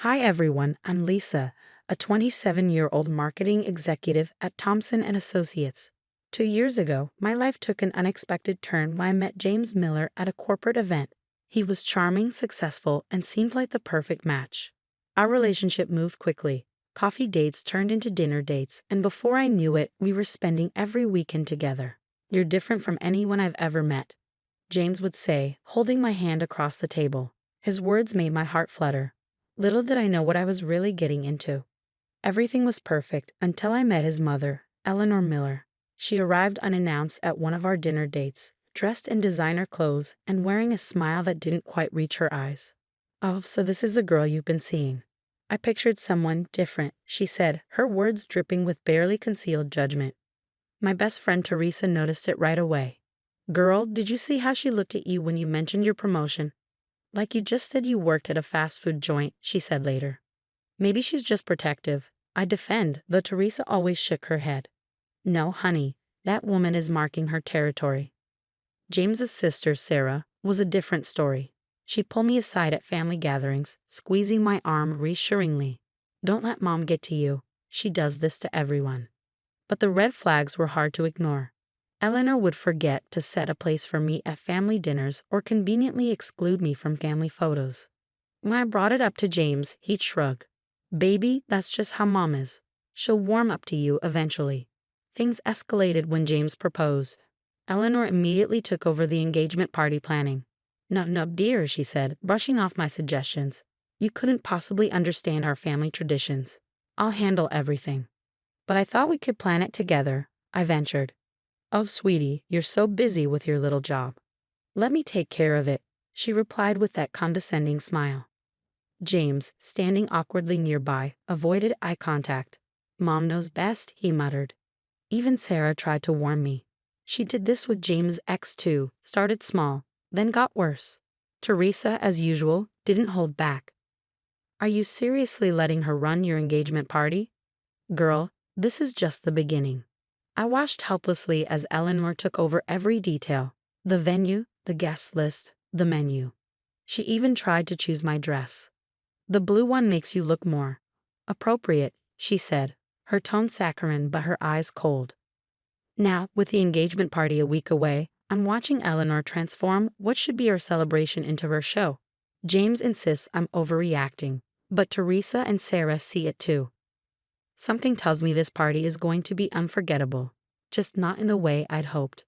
Hi everyone, I'm Lisa, a 27-year-old marketing executive at Thompson and Associates. 2 years ago, my life took an unexpected turn when I met James Miller at a corporate event. He was charming, successful, and seemed like the perfect match. Our relationship moved quickly. Coffee dates turned into dinner dates, and before I knew it, we were spending every weekend together. "You're different from anyone I've ever met," James would say, holding my hand across the table. His words made my heart flutter. Little did I know what I was really getting into. Everything was perfect until I met his mother, Eleanor Miller. She arrived unannounced at one of our dinner dates, dressed in designer clothes and wearing a smile that didn't quite reach her eyes. "Oh, so this is the girl you've been seeing." "I pictured someone different," she said, her words dripping with barely concealed judgment. My best friend Teresa noticed it right away. "Girl, did you see how she looked at you when you mentioned your promotion? Like you just said you worked at a fast food joint," she said later. "Maybe she's just protective," I defend, though Teresa always shook her head. "No, honey, that woman is marking her territory." James's sister, Sarah, was a different story. She pulled me aside at family gatherings, squeezing my arm reassuringly. "Don't let mom get to you. She does this to everyone." But the red flags were hard to ignore. Eleanor would forget to set a place for me at family dinners or conveniently exclude me from family photos. When I brought it up to James, he'd shrug. "Baby, that's just how mom is. She'll warm up to you eventually." Things escalated when James proposed. Eleanor immediately took over the engagement party planning. "No, no, dear," she said, brushing off my suggestions. "You couldn't possibly understand our family traditions. I'll handle everything." "But I thought we could plan it together," I ventured. "Oh, sweetie, you're so busy with your little job." "Let me take care of it," she replied with that condescending smile. James, standing awkwardly nearby, avoided eye contact. "Mom knows best," he muttered. Even Sarah tried to warn me. She did this with James' ex too, started small, then got worse. Teresa, as usual, didn't hold back. "Are you seriously letting her run your engagement party?" "Girl, this is just the beginning." I watched helplessly as Eleanor took over every detail: the venue, the guest list, the menu. She even tried to choose my dress. "The blue one makes you look more appropriate," she said, her tone saccharine but her eyes cold. Now, with the engagement party a week away, I'm watching Eleanor transform what should be our celebration into her show. James insists I'm overreacting, but Teresa and Sarah see it too. Something tells me this party is going to be unforgettable, just not in the way I'd hoped.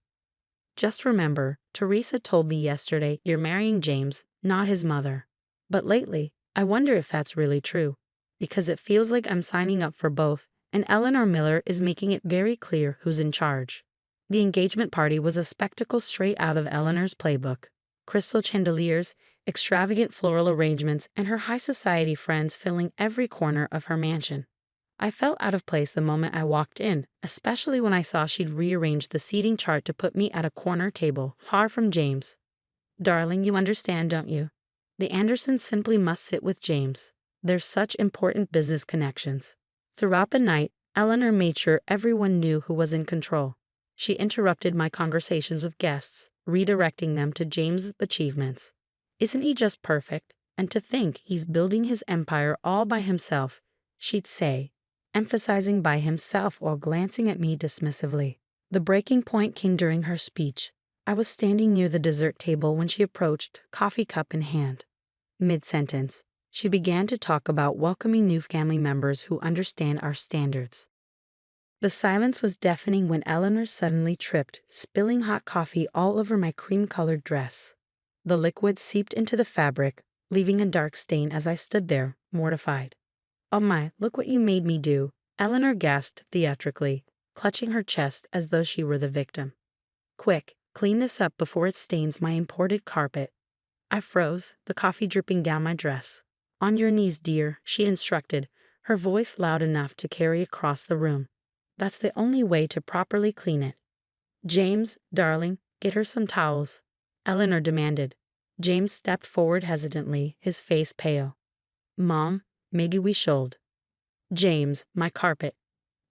"Just remember, Teresa told me yesterday you're marrying James, not his mother." But lately, I wonder if that's really true, because it feels like I'm signing up for both, and Eleanor Miller is making it very clear who's in charge. The engagement party was a spectacle straight out of Eleanor's playbook. Crystal chandeliers, extravagant floral arrangements, and her high society friends filling every corner of her mansion. I felt out of place the moment I walked in, especially when I saw she'd rearranged the seating chart to put me at a corner table, far from James. "Darling, you understand, don't you? The Andersons simply must sit with James. They're such important business connections." Throughout the night, Eleanor made sure everyone knew who was in control. She interrupted my conversations with guests, redirecting them to James' achievements. "Isn't he just perfect? And to think he's building his empire all by himself," she'd say, emphasizing by himself while glancing at me dismissively. The breaking point came during her speech. I was standing near the dessert table when she approached, coffee cup in hand. Mid-sentence, she began to talk about welcoming new family members who understand our standards. The silence was deafening when Eleanor suddenly tripped, spilling hot coffee all over my cream-colored dress. The liquid seeped into the fabric, leaving a dark stain as I stood there, mortified. "Oh my, look what you made me do," Eleanor gasped theatrically, clutching her chest as though she were the victim. "Quick, clean this up before it stains my imported carpet." I froze, the coffee dripping down my dress. "On your knees, dear," she instructed, her voice loud enough to carry across the room. "That's the only way to properly clean it." "James, darling, get her some towels," Eleanor demanded. James stepped forward hesitantly, his face pale. "Mom, maybe we should." "James, my carpet.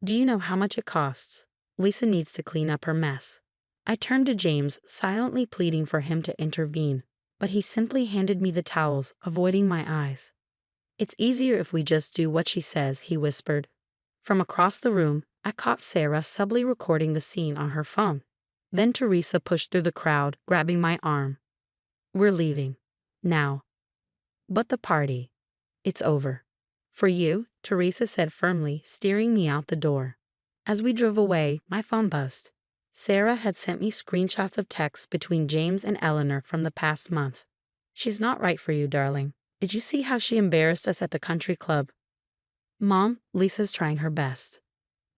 Do you know how much it costs? Lisa needs to clean up her mess." I turned to James, silently pleading for him to intervene, but he simply handed me the towels, avoiding my eyes. It's easier if we just do what she says, he whispered. From across the room, I caught Sarah subtly recording the scene on her phone. Then Teresa pushed through the crowd, grabbing my arm. We're leaving. Now. But the party. It's over. For you, Teresa said firmly, steering me out the door. As we drove away, my phone buzzed. Sarah had sent me screenshots of texts between James and Eleanor from the past month. She's not right for you, darling. Did you see how she embarrassed us at the country club? Mom, Lisa's trying her best.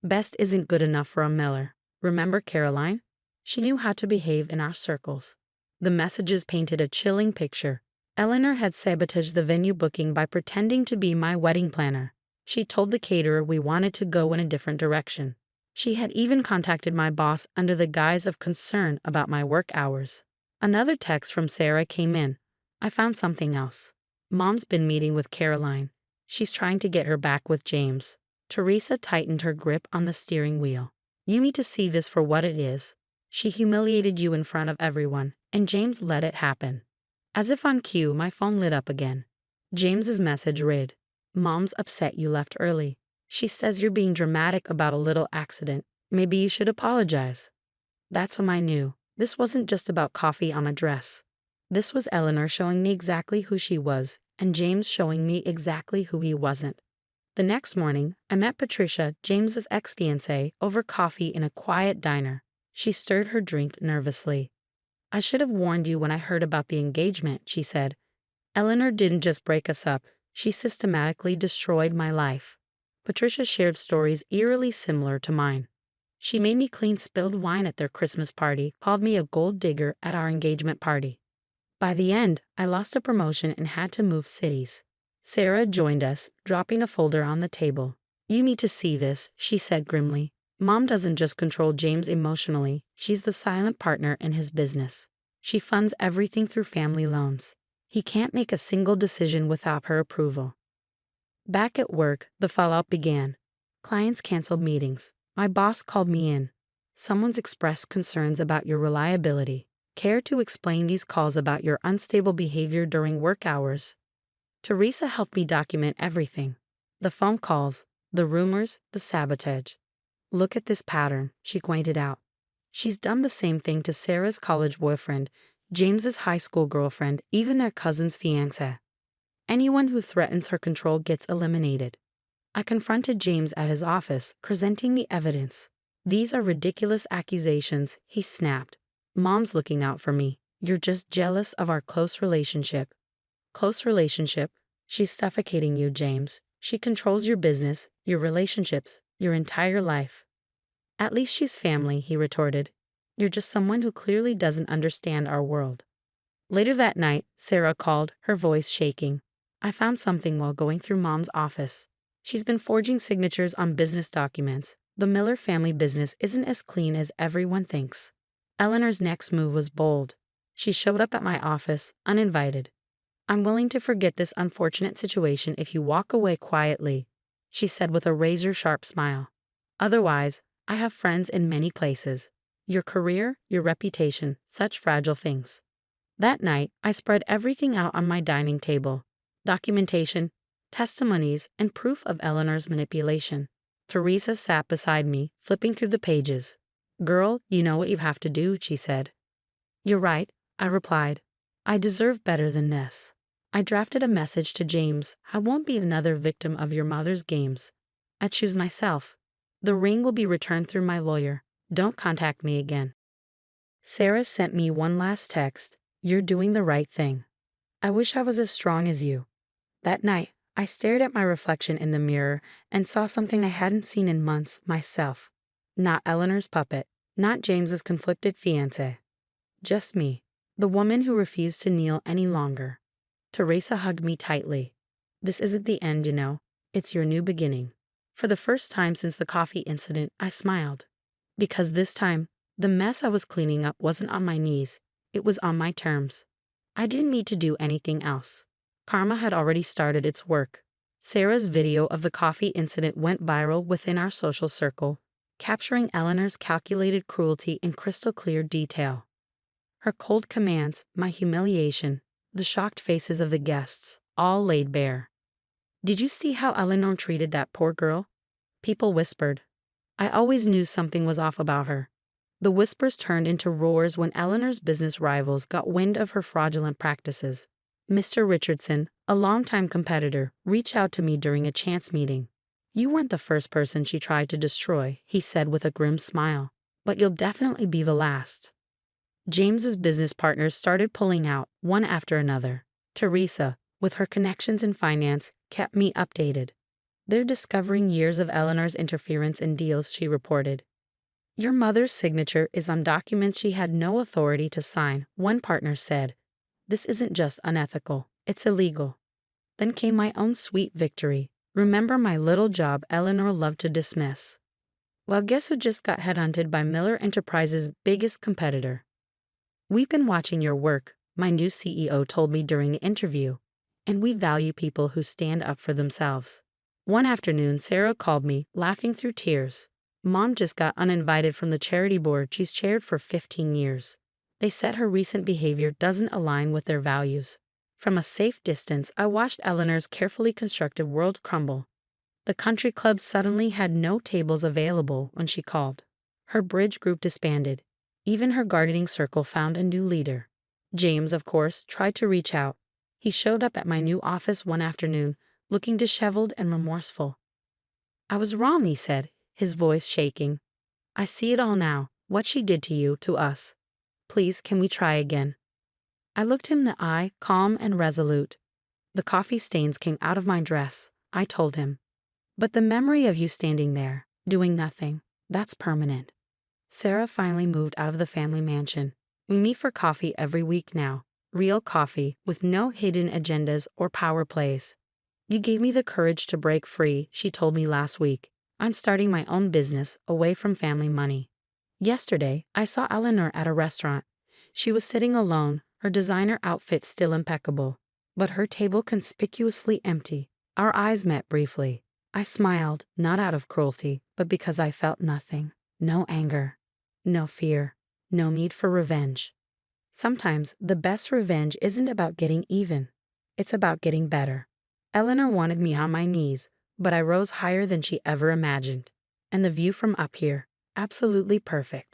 Best isn't good enough for a Miller. Remember Caroline? She knew how to behave in our circles. The messages painted a chilling picture. Eleanor had sabotaged the venue booking by pretending to be my wedding planner. She told the caterer we wanted to go in a different direction. She had even contacted my boss under the guise of concern about my work hours. Another text from Sarah came in. I found something else. Mom's been meeting with Caroline. She's trying to get her back with James. Teresa tightened her grip on the steering wheel. You need to see this for what it is. She humiliated you in front of everyone, and James let it happen. As if on cue, my phone lit up again. James's message read, Mom's upset you left early. She says you're being dramatic about a little accident. Maybe you should apologize. That's when I knew. This wasn't just about coffee on a dress. This was Eleanor showing me exactly who she was, and James showing me exactly who he wasn't. The next morning, I met Patricia, James's ex-fiancée, over coffee in a quiet diner. She stirred her drink nervously. I should have warned you when I heard about the engagement, she said. Eleanor didn't just break us up, she systematically destroyed my life. Patricia shared stories eerily similar to mine. She made me clean spilled wine at their Christmas party, called me a gold digger at our engagement party. By the end, I lost a promotion and had to move cities. Sarah joined us, dropping a folder on the table. You need to see this, she said grimly. Mom doesn't just control James emotionally, she's the silent partner in his business. She funds everything through family loans. He can't make a single decision without her approval. Back at work, the fallout began. Clients canceled meetings. My boss called me in. Someone's expressed concerns about your reliability. Care to explain these calls about your unstable behavior during work hours? Teresa helped me document everything. The phone calls, the rumors, the sabotage. Look at this pattern, she pointed out. She's done the same thing to Sarah's college boyfriend, James's high school girlfriend, even their cousin's fiancé. Anyone who threatens her control gets eliminated. I confronted James at his office, presenting the evidence. These are ridiculous accusations, he snapped. Mom's looking out for me. You're just jealous of our close relationship. Close relationship? She's suffocating you, James. She controls your business, your relationships, your entire life. At least she's family, he retorted. You're just someone who clearly doesn't understand our world. Later that night, Sarah called, her voice shaking. I found something while going through Mom's office. She's been forging signatures on business documents. The Miller family business isn't as clean as everyone thinks. Eleanor's next move was bold. She showed up at my office, uninvited. I'm willing to forget this unfortunate situation if you walk away quietly, she said with a razor-sharp smile. Otherwise, I have friends in many places. Your career, your reputation, such fragile things. That night, I spread everything out on my dining table. Documentation, testimonies, and proof of Eleanor's manipulation. Teresa sat beside me, flipping through the pages. Girl, you know what you have to do, she said. You're right, I replied. I deserve better than this. I drafted a message to James. I won't be another victim of your mother's games. I choose myself. The ring will be returned through my lawyer. Don't contact me again. Sarah sent me one last text. You're doing the right thing. I wish I was as strong as you. That night, I stared at my reflection in the mirror and saw something I hadn't seen in months myself. Not Eleanor's puppet, not James's conflicted fiancé. Just me, the woman who refused to kneel any longer. Teresa hugged me tightly. This isn't the end, you know. It's your new beginning. For the first time since the coffee incident, I smiled. Because this time, the mess I was cleaning up wasn't on my knees. It was on my terms. I didn't need to do anything else. Karma had already started its work. Sarah's video of the coffee incident went viral within our social circle, capturing Eleanor's calculated cruelty in crystal clear detail. Her cold commands, my humiliation, the shocked faces of the guests, all laid bare. Did you see how Eleanor treated that poor girl? People whispered. I always knew something was off about her. The whispers turned into roars when Eleanor's business rivals got wind of her fraudulent practices. Mr. Richardson, a longtime competitor, reached out to me during a chance meeting. You weren't the first person she tried to destroy, he said with a grim smile, but you'll definitely be the last. James's business partners started pulling out, one after another. Teresa, with her connections in finance, kept me updated. They're discovering years of Eleanor's interference in deals, she reported. Your mother's signature is on documents she had no authority to sign, one partner said. This isn't just unethical, it's illegal. Then came my own sweet victory. Remember my little job Eleanor loved to dismiss. Well, guess who just got headhunted by Miller Enterprises' biggest competitor? We've been watching your work, my new CEO told me during the interview, and we value people who stand up for themselves. One afternoon, Sarah called me, laughing through tears. Mom just got uninvited from the charity board she's chaired for 15 years. They said her recent behavior doesn't align with their values. From a safe distance, I watched Eleanor's carefully constructed world crumble. The country club suddenly had no tables available when she called. Her bridge group disbanded. Even her gardening circle found a new leader. James, of course, tried to reach out. He showed up at my new office one afternoon, looking disheveled and remorseful. I was wrong, he said, his voice shaking. I see it all now, what she did to you, to us. Please, can we try again? I looked him in the eye, calm and resolute. The coffee stains came out of my dress, I told him. But the memory of you standing there, doing nothing, that's permanent. Sarah finally moved out of the family mansion. We meet for coffee every week now. Real coffee, with no hidden agendas or power plays. You gave me the courage to break free, she told me last week. I'm starting my own business, away from family money. Yesterday, I saw Eleanor at a restaurant. She was sitting alone, her designer outfit still impeccable, but her table conspicuously empty. Our eyes met briefly. I smiled, not out of cruelty, but because I felt nothing. No anger. No fear. No need for revenge. Sometimes, the best revenge isn't about getting even. It's about getting better. Eleanor wanted me on my knees, but I rose higher than she ever imagined. And the view from up here, absolutely perfect.